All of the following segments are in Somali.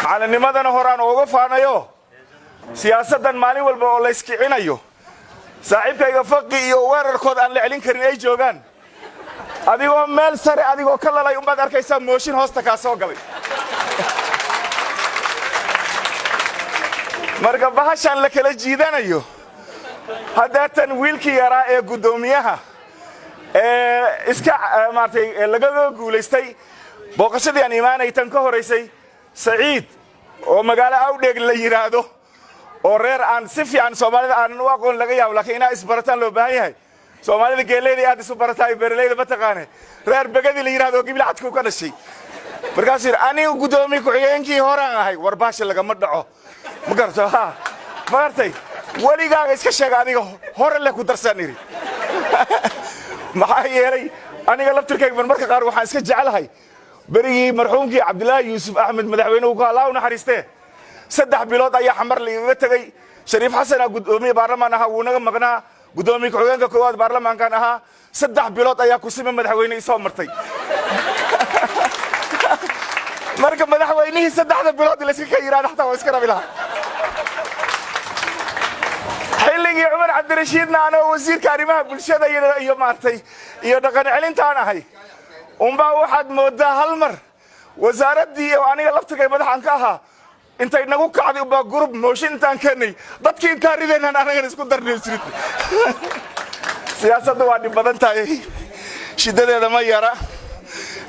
macallinimadana horaan uga faanayo siyaasadan maalin walba oo la iskicinayo saaxiibkayga faqi iyo weerarkood aan la celin karin ay joogaan adigoo meel sare adigoo ka lalay umad arkaysa mooshin hoosta ka soo galay marka bahashan la kala jiidanayo hadatan wiilkii yaraa ee gudoomiyaha iska maartay laga guuleystay booqashadii aan iimaanay tan ka horeysay Saciid oo magaalo Awdheeg la yiraahdo oo reer aan si fiican Soomaalida aan u aqoon laga yaabo laakiin ay isbarataan loo baahan yahay Soomaalida geeleeda aad isu baratay beeraleyda ma taqaanay reer bagadi la yiraahdo gibil cadku ka dhashay markaas anigu gudoomiye ku xigeenkii horaan ahay warbaash laga ma dhaco ma garto ha ma gartay waligaaga iska sheeg adiga hore la ku darsaniri maxaa yeelay aniga laftirkayga marka qaar waxaan iska jecelahay بريء مرحومك عبد الله يوسف أحمد مدحوينه وقال الله ونحرسته سدح بلاد أي حمر اللي يتجي شريف حسن قدومي برلمانها ونجم مقنع قدومي كعوين كقواد برلمان كانها سدح بلاد أي كوسيم مدحوينه يسوى مرتي مركب مدحوينه سدح البلاد اللي سكيران حتى واسكر بلها حلقي عمر عبد الرشيد أنا وزير كريمة بالشدة يوم مرتي يدقن علين تانا هاي ومبا واحد مودا هالمر وزارتي وأنا لفتك مدحان كاها أنت إنك كعدي وبا جروب موشين تانكني ضدك أنت ريدين أنا نسكت درني سريت سياسة دوادي بدن تاعي شدة هذا ما يرى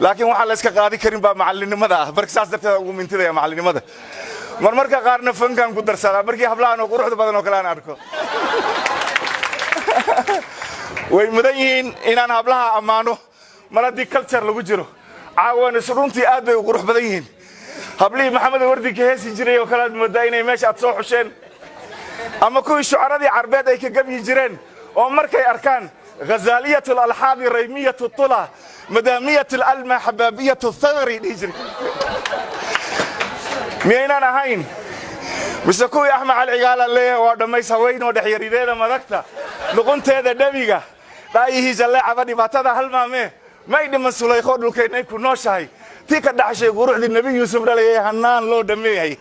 لكن وحلا إسكا قاضي كريم با معلني ماذا بركساس ده ومن تدا معلني ماذا مرمر كقارن فن كان قدر سلا بركي حبلان وقروح بدن وكلان أركو ويمدين إن أنا حبلها أمانو مالدي كلتشر لو جيرو عاون سرونتي aad bay qurux badan yihiin habli maxamed wardi ka heesi jiray oo kala madaynay meesha aad soo xusheen ama kuwii shucaradii carbeed ay ka gabi jireen oo markay arkaan ghazaliyatu al-alhab raymiyatu al-tula madamiyatu al-alma hababiyatu al-thagri dijri miyaynan ahayn mise kuwii axmed al-cigaala leeyahay waa dhamaysa weyn oo dhaxyarideeda madagta luqunteeda dhabiga dhaayihi jallaa dhibaatada halmaamee ما يدي من سليخو دولكين ay ku nooshahay tii ka dhaxshay quruxdii nabi Yuusuf dhalay hanaan loo dhameeyay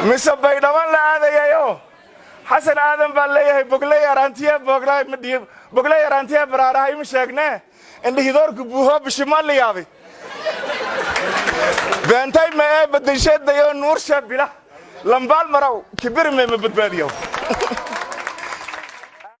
misabay dhaman la aadayayo Xasan Aadan baa leeyahay boglay yarantiya baraarahay ma sheegne indhii doorku buuho bishimal yaabay beentay ma badashaday nuur shabila لمبال مرو كبر ما بدباديو